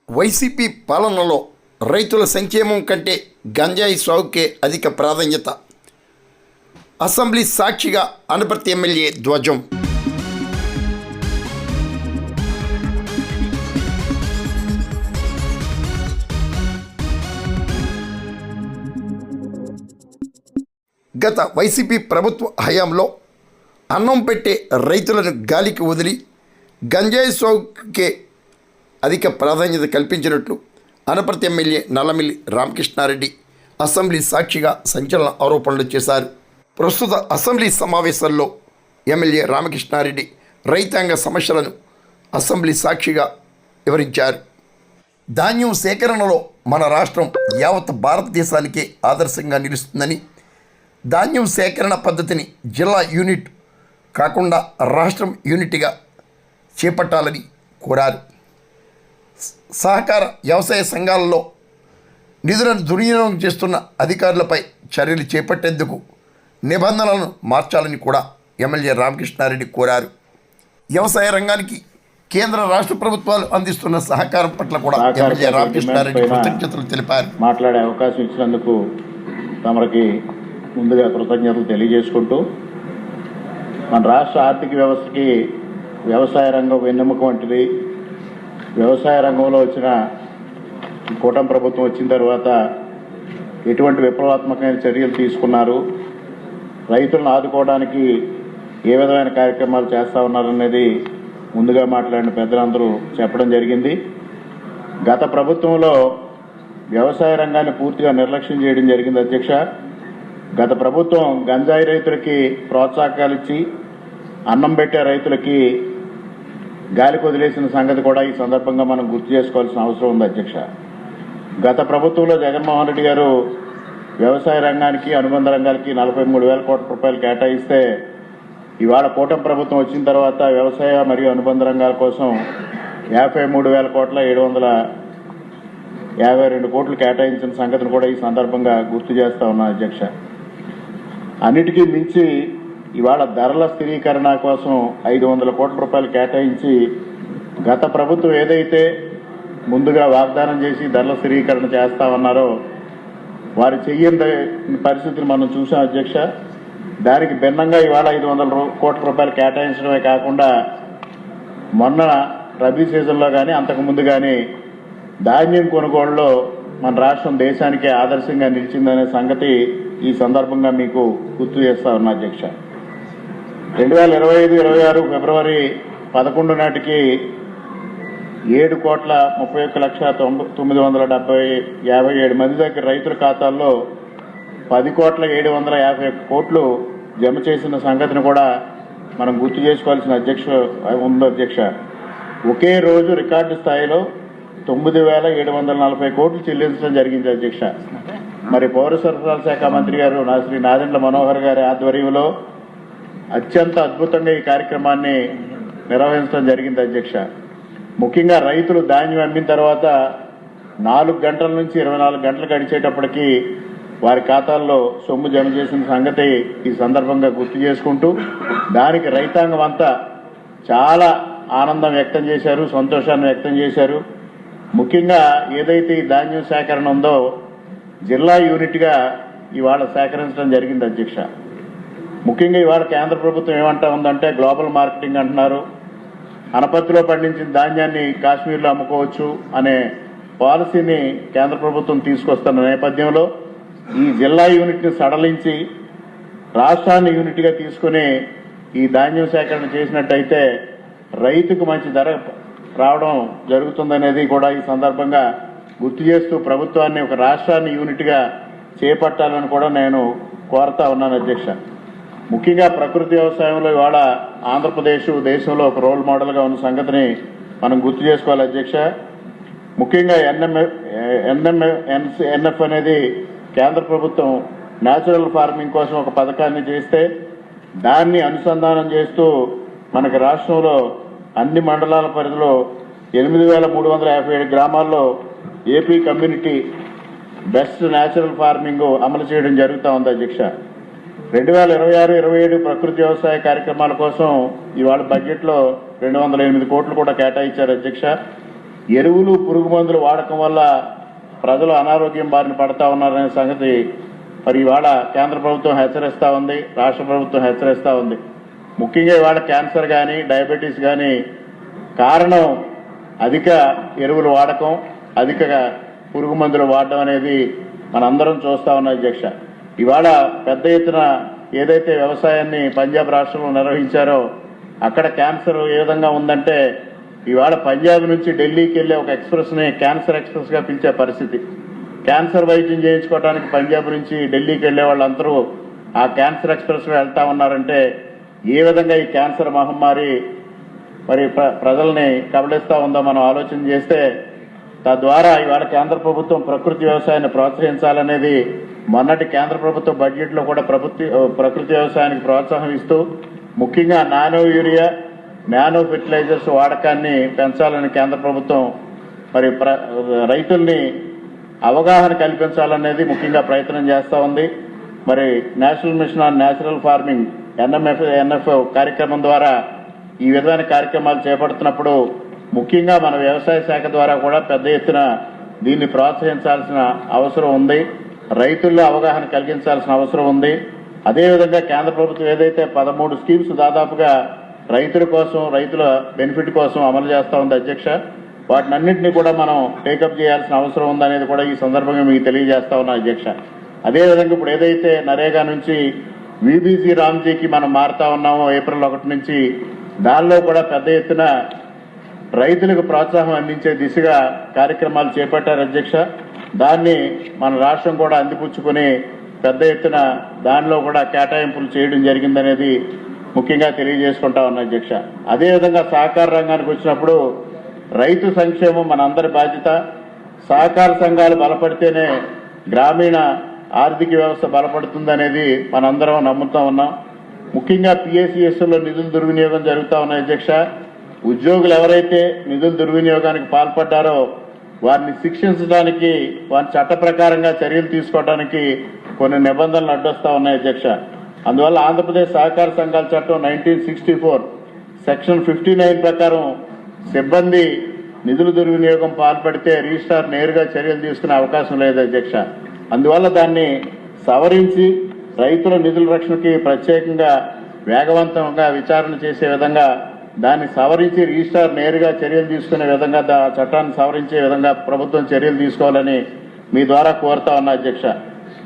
YCP పాలనలో రైతుల సంక్షేమం కంటే గంజాయి సాగుకే అధిక ప్రాధాన్యత. అసెంబ్లీ సాక్షిగా అనపర్తి ఎమ్మెల్యే ధ్వజం. గత వైసీపీ ప్రభుత్వ హయాంలో అన్నం పెట్టే రైతులను గాలికి వదిలి గంజాయి సాగుకే అధిక ప్రాధాన్యత కల్పించినట్లు అనపర్తి ఎమ్మెల్యే నల్లమిల్లి రామకృష్ణారెడ్డి అసెంబ్లీ సాక్షిగా సంచలన ఆరోపణలు చేశారు. ప్రస్తుత అసెంబ్లీ సమావేశాల్లో ఎమ్మెల్యే రామకృష్ణారెడ్డి రైతాంగ సమస్యలను అసెంబ్లీ సాక్షిగా వివరించారు. ధాన్యం సేకరణలో మన రాష్ట్రం యావత్ భారతదేశానికే ఆదర్శంగా నిలుస్తుందని, ధాన్యం సేకరణ పద్ధతిని జిల్లా యూనిట్ కాకుండా రాష్ట్రం యూనిట్గా చేపట్టాలని కోరారు. సహకార వ్యవసాయ సంఘాలలో నిధులను దుర్వినియోగం చేస్తున్న అధికారులపై చర్యలు చేపట్టేందుకు నిబంధనలను మార్చాలని కూడా ఎమ్మెల్యే రామకృష్ణారెడ్డి కోరారు. వ్యవసాయ రంగానికి కేంద్ర రాష్ట్ర ప్రభుత్వాలు అందిస్తున్న సహకారం పట్ల కూడా ఎమ్మెల్యే రామకృష్ణారెడ్డి కృతజ్ఞతలు తెలిపారు. మాట్లాడే అవకాశం ఇచ్చినందుకు తమరికి ముందుగా కృతజ్ఞతలు తెలియజేసుకుంటూ, మన రాష్ట్ర ఆర్థిక వ్యవస్థకి వ్యవసాయ రంగం వెన్నెముక వంటిది. వ్యవసాయ రంగంలో వచ్చిన కూటమి ప్రభుత్వం వచ్చిన తర్వాత ఎటువంటి విప్లవాత్మకమైన చర్యలు తీసుకున్నారు, రైతులను ఆదుకోవడానికి ఏ విధమైన కార్యక్రమాలు చేస్తూ ఉన్నారనేది ముందుగా మాట్లాడిన పెద్దలందరూ చెప్పడం జరిగింది. గత ప్రభుత్వంలో వ్యవసాయ రంగాన్ని పూర్తిగా నిర్లక్ష్యం చేయడం జరిగింది అధ్యక్ష. గత ప్రభుత్వం గంజాయి రైతులకి ప్రోత్సాహకాలు ఇచ్చి అన్నం పెట్టే రైతులకి గాలికి వదిలేసిన సంగతి కూడా ఈ సందర్భంగా మనం గుర్తు చేసుకోవాల్సిన అవసరం ఉంది అధ్యక్ష. గత ప్రభుత్వంలో జగన్మోహన్ రెడ్డి గారు వ్యవసాయ రంగానికి అనుబంధ రంగాలకి 43,000 కోట్ల రూపాయలు కేటాయిస్తే, ఇవాళ కూటమి ప్రభుత్వం వచ్చిన తర్వాత వ్యవసాయ మరియు అనుబంధ రంగాల కోసం 53,000 కోట్ల 752 కోట్లు కేటాయించిన సంగతిని కూడా ఈ సందర్భంగా గుర్తు చేస్తా ఉన్నా అధ్యక్ష. అన్నిటికీ మించి ఇవాళ ధరల స్థిరీకరణ కోసం 500 కోట్ల రూపాయలు కేటాయించి, గత ప్రభుత్వం ఏదైతే ముందుగా వాగ్దానం చేసి ధరల స్థిరీకరణ చేస్తామన్నారో వారు చెయ్యని పరిస్థితిని మనం చూసాం అధ్యక్ష. దానికి భిన్నంగా ఇవాళ 500 కోట్ల రూపాయలు కేటాయించడమే కాకుండా మొన్న రబీ సీజన్లో కానీ అంతకుముందు కానీ ధాన్యం కొనుగోలులో మన రాష్ట్రం దేశానికే ఆదర్శంగా నిలిచిందనే సంగతి ఈ సందర్భంగా మీకు గుర్తు చేస్తా ఉన్నా అధ్యక్ష. 2025-26 ఫిబ్రవరి 11 నాటికి 7,31,957 మంది దగ్గర రైతుల ఖాతాల్లో 10,751 కోట్లు జమ చేసిన సంగతిని కూడా మనం గుర్తు చేసుకోవాల్సిన ఉంది అధ్యక్ష. ఒకే రోజు రికార్డు స్థాయిలో 9,740 కోట్లు చెల్లించడం జరిగింది అధ్యక్ష. మరి పౌర సరఫరాల శాఖ మంత్రి గారు శ్రీ నాదెండ్ల మనోహర్ గారి ఆధ్వర్యంలో అత్యంత అద్భుతంగా ఈ కార్యక్రమాన్ని నిర్వహించడం జరిగింది అధ్యక్ష. ముఖ్యంగా రైతులు ధాన్యం అమ్మిన తర్వాత 4 గంటల నుంచి 24 గంటలు గడిచేటప్పటికి వారి ఖాతాల్లో సొమ్ము జమ చేసిన సంగతి ఈ సందర్భంగా గుర్తు చేసుకుంటూ, దానికి రైతాంగం అంతా చాలా ఆనందం వ్యక్తం చేశారు, సంతోషాన్ని వ్యక్తం చేశారు. ముఖ్యంగా ఏదైతే ఈ ధాన్యం సేకరణ ఉందో జిల్లా యూనిట్గా ఇవాళ సేకరించడం జరిగింది అధ్యక్ష. ముఖ్యంగా ఇవాళ కేంద్ర ప్రభుత్వం ఏమంటా ఉందంటే గ్లోబల్ మార్కెటింగ్ అంటున్నారు. అనపర్తిలో పండించిన ధాన్యాన్ని కాశ్మీర్లో అమ్ముకోవచ్చు అనే పాలసీని కేంద్ర ప్రభుత్వం తీసుకొస్తున్న నేపథ్యంలో ఈ జిల్లా యూనిట్ని సడలించి రాష్ట్రాన్ని యూనిట్గా తీసుకుని ఈ ధాన్యం సేకరణ చేసినట్టయితే రైతుకు మంచి ధర రావడం జరుగుతుందనేది కూడా ఈ సందర్భంగా గుర్తు చేస్తూ ప్రభుత్వాన్ని ఒక రాష్ట్రాన్ని యూనిట్గా చేపట్టాలని కూడా నేను కోరుతా ఉన్నాను అధ్యక్ష. ముఖ్యంగా ప్రకృతి వ్యవసాయంలో ఇవాళ ఆంధ్రప్రదేశ్ దేశంలో ఒక రోల్ మోడల్గా ఉన్న సంగతిని మనం గుర్తు చేసుకోవాలి అధ్యక్ష. ముఖ్యంగా ఎన్ఎఫ్ అనేది కేంద్ర ప్రభుత్వం న్యాచురల్ ఫార్మింగ్ కోసం ఒక పథకాన్ని చేస్తే, దాన్ని అనుసంధానం చేస్తూ మనకి రాష్ట్రంలో అన్ని మండలాల పరిధిలో 8,357 గ్రామాల్లో AP community best natural farming అమలు చేయడం జరుగుతూ ఉంది అధ్యక్ష. 2026-27 ప్రకృతి వ్యవసాయ కార్యక్రమాల కోసం ఇవాళ బడ్జెట్లో 208 కోట్లు కూడా కేటాయించారు అధ్యక్ష. ఎరువులు పురుగు మందులు వాడకం వల్ల ప్రజలు అనారోగ్యం బారిన పడతా ఉన్నారనే సంగతి మరి ఇవాళ కేంద్ర ప్రభుత్వం హెచ్చరిస్తూ ఉంది, రాష్ట్ర ప్రభుత్వం హెచ్చరిస్తూ ఉంది. ముఖ్యంగా ఇవాళ క్యాన్సర్ కానీ డయాబెటీస్ కానీ కారణం అధిక ఎరువులు వాడకం, అధిక పురుగు మందులు వాడడం అనేది మనందరం చూస్తా ఉన్నాం అధ్యక్ష. ఇవాళ పెద్ద ఎత్తున ఏదైతే వ్యవసాయాన్ని పంజాబ్ రాష్ట్రంలో నిర్వహించారో అక్కడ క్యాన్సర్ ఏ విధంగా ఉందంటే ఇవాళ పంజాబ్ నుంచి ఢిల్లీకి వెళ్ళే ఒక ఎక్స్ప్రెస్ని క్యాన్సర్ ఎక్స్ప్రెస్గా పిలిచే పరిస్థితి. క్యాన్సర్ వైద్యం చేయించుకోవడానికి పంజాబ్ నుంచి ఢిల్లీకి వెళ్ళే వాళ్ళందరూ ఆ క్యాన్సర్ ఎక్స్ప్రెస్లో వెళ్తా ఉన్నారంటే ఏ విధంగా ఈ క్యాన్సర్ మహమ్మారి మరి ప్రజల్ని కబళిస్తూ ఉందో మనం ఆలోచన చేస్తే తద్వారా ఇవాళ కేంద్ర ప్రభుత్వం ప్రకృతి వ్యవసాయాన్ని ప్రోత్సహించాలనేది మొన్నటి కేంద్ర ప్రభుత్వ బడ్జెట్లో కూడా ప్రకృతి వ్యవసాయానికి ప్రోత్సాహం ఇస్తూ ముఖ్యంగా నానో యూరియా, నానో ఫెర్టిలైజర్స్ వాడకాన్ని పెంచాలని కేంద్ర ప్రభుత్వం మరి రైతుల్ని అవగాహన కల్పించాలనేది ముఖ్యంగా ప్రయత్నం చేస్తూ ఉంది. మరి national mission on natural farming NF కార్యక్రమం ద్వారా ఈ విధమైన కార్యక్రమాలు చేపడుతున్నప్పుడు ముఖ్యంగా మన వ్యవసాయ శాఖ ద్వారా కూడా పెద్ద ఎత్తున దీన్ని ప్రోత్సహించాల్సిన అవసరం ఉంది, రైతుల్లో అవగాహన కలిగించాల్సిన అవసరం ఉంది. అదేవిధంగా కేంద్ర ప్రభుత్వం ఏదైతే 13 స్కీమ్స్ దాదాపుగా రైతుల కోసం, రైతుల బెనిఫిట్ కోసం అమలు చేస్తూ ఉంది అధ్యక్ష, వాటినన్నింటినీ కూడా మనం టేకప్ చేయాల్సిన అవసరం ఉందనేది కూడా ఈ సందర్భంగా మీకు తెలియజేస్తా ఉన్నా అధ్యక్ష. అదేవిధంగా ఇప్పుడు ఏదైతే నరేగా నుంచి విబిజి రామ్జీకి మనం మారుతా ఉన్నామో ఏప్రిల్ 1 నుంచి, దానిలో కూడా పెద్ద ఎత్తున రైతులకు ప్రోత్సాహం అందించే దిశగా కార్యక్రమాలు చేపట్టారు అధ్యక్ష. దాన్ని మన రాష్ట్రం కూడా అందిపుచ్చుకుని పెద్ద ఎత్తున దానిలో కూడా కేటాయింపులు చేయడం జరిగిందనేది ముఖ్యంగా తెలియజేసుకుంటా ఉన్నా అధ్యక్ష. అదేవిధంగా సహకార రంగానికి వచ్చినప్పుడు రైతు సంక్షేమం మనందరి బాధ్యత. సహకార సంఘాలు బలపడితేనే గ్రామీణ ఆర్థిక వ్యవస్థ బలపడుతుందనేది మనందరం నమ్ముతా ఉన్నాం. ముఖ్యంగా పిఎస్సిఎస్లో నిధుల దుర్వినియోగం జరుగుతూ ఉన్నాయి అధ్యక్ష. ఉద్యోగులు ఎవరైతే నిధుల దుర్వినియోగానికి పాల్పడ్డారో వారిని శిక్షించడానికి, వారి చట్ట ప్రకారంగా చర్యలు తీసుకోవడానికి కొన్ని నిబంధనలు అడ్డొస్తా ఉన్నాయి అధ్యక్ష. అందువల్ల ఆంధ్రప్రదేశ్ సహకార సంఘాల చట్టం 1964 సెక్షన్ 59 ప్రకారం సిబ్బంది నిధుల దుర్వినియోగం పాల్పడితే రిజిస్ట్రార్ నేరుగా చర్యలు తీసుకునే అవకాశం లేదు అధ్యక్ష. అందువల్ల దాన్ని సవరించి రైతుల నిధుల రక్షణకి ప్రత్యేకంగా వేగవంతంగా విచారణ చేసే విధంగా దాన్ని సవరించి రిజిస్ట్రార్ నేరుగా చర్యలు తీసుకునే విధంగా చట్టాన్ని సవరించే విధంగా ప్రభుత్వం చర్యలు తీసుకోవాలని మీ ద్వారా కోరుతా ఉన్నా అధ్యక్ష.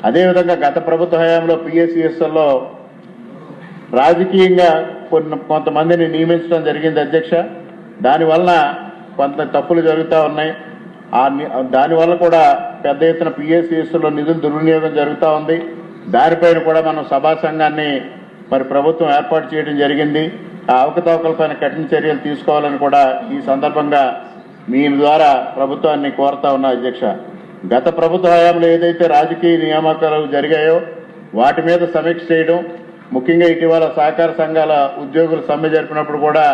అదేవిధంగా గత ప్రభుత్వ హయాంలో పిఎస్సిఎస్లో రాజకీయంగా కొంతమందిని నియమించడం జరిగింది అధ్యక్ష. దానివల్ల కొంత తప్పులు జరుగుతూ ఉన్నాయి. దానివల్ల కూడా పెద్ద ఎత్తున పిఎస్సిఎస్లో నిధులు దుర్వినియోగం జరుగుతూ ఉంది. దానిపైన కూడా మనం సభా సంఘాన్ని మరి ప్రభుత్వం ఏర్పాటు చేయడం జరిగింది. ఆ అవకతవకలపైన కఠిన చర్యలు తీసుకోవాలని కూడా ఈ సందర్భంగా మీ ద్వారా ప్రభుత్వాన్ని కోరుతా ఉన్నా అధ్యక్ష. గత ప్రభుత్వ హయాంలో ఏదైతే రాజకీయ నియామకాలు జరిగాయో వాటి మీద సమీక్ష చేయడం, ముఖ్యంగా ఇటీవల సహకార సంఘాల ఉద్యోగులు సమ్మె జరిపినప్పుడు కూడా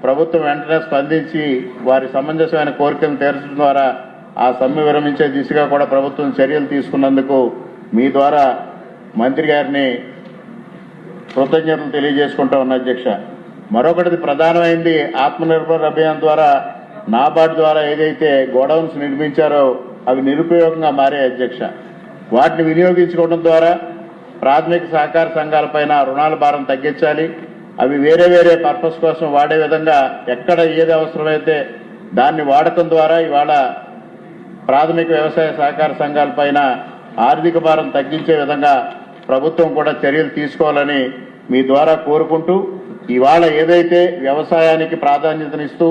ప్రభుత్వం వెంటనే స్పందించి వారి సమంజసమైన కోరికలను తీర్చడం ద్వారా ఆ సమ్మె విరమించే దిశగా కూడా ప్రభుత్వం చర్యలు తీసుకున్నందుకు మీ ద్వారా మంత్రి గారిని కృతజ్ఞతలు తెలియజేసుకుంటా ఉన్నా అధ్యక్ష. మరొకటి ప్రధానమైంది ఆత్మనిర్భర్ అభియాన్ ద్వారా నాబార్డు ద్వారా ఏదైతే గోడౌన్స్ నిర్మించారో అవి నిరుపయోగంగా మారే అధ్యక్ష. వాటిని వినియోగించుకోవడం ద్వారా ప్రాథమిక సహకార సంఘాలపైన రుణాల భారం తగ్గించాలి. అవి వేరే వేరే పర్పస్ కోసం వాడే విధంగా ఎక్కడ ఏది అవసరమైతే దాన్ని వాడటం ద్వారా ఇవాళ ప్రాథమిక వ్యవసాయ సహకార సంఘాలపైన ఆర్థిక భారం తగ్గించే విధంగా ప్రభుత్వం కూడా చర్యలు తీసుకోవాలని మీ ద్వారా కోరుకుంటూ, ఇవాళ ఏదైతే వ్యవసాయానికి ప్రాధాన్యతనిస్తూ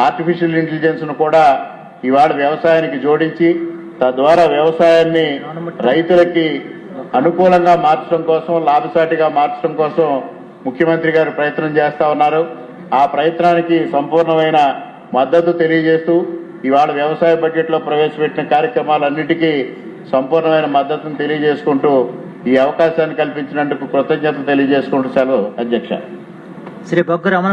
ఆర్టిఫిషియల్ ఇంటెలిజెన్స్ను కూడా ఇవాళ వ్యవసాయానికి జోడించి తద్వారా వ్యవసాయాన్ని రైతులకి అనుకూలంగా మార్చడం కోసం, లాభసాటిగా మార్చడం కోసం ముఖ్యమంత్రి గారు ప్రయత్నం చేస్తా ఉన్నారు. ఆ ప్రయత్నానికి సంపూర్ణమైన మద్దతు తెలియజేస్తూ ఇవాళ వ్యవసాయ బడ్జెట్లో ప్రవేశపెట్టిన కార్యక్రమాలన్నిటికీ సంపూర్ణమైన మద్దతును తెలియజేసుకుంటూ ఈ అవకాశాన్ని కల్పించినందుకు కృతజ్ఞతలు తెలియజేసుకుంటూ సెలవు అధ్యక్ష. శ్రీ బొగ్గ రమణ.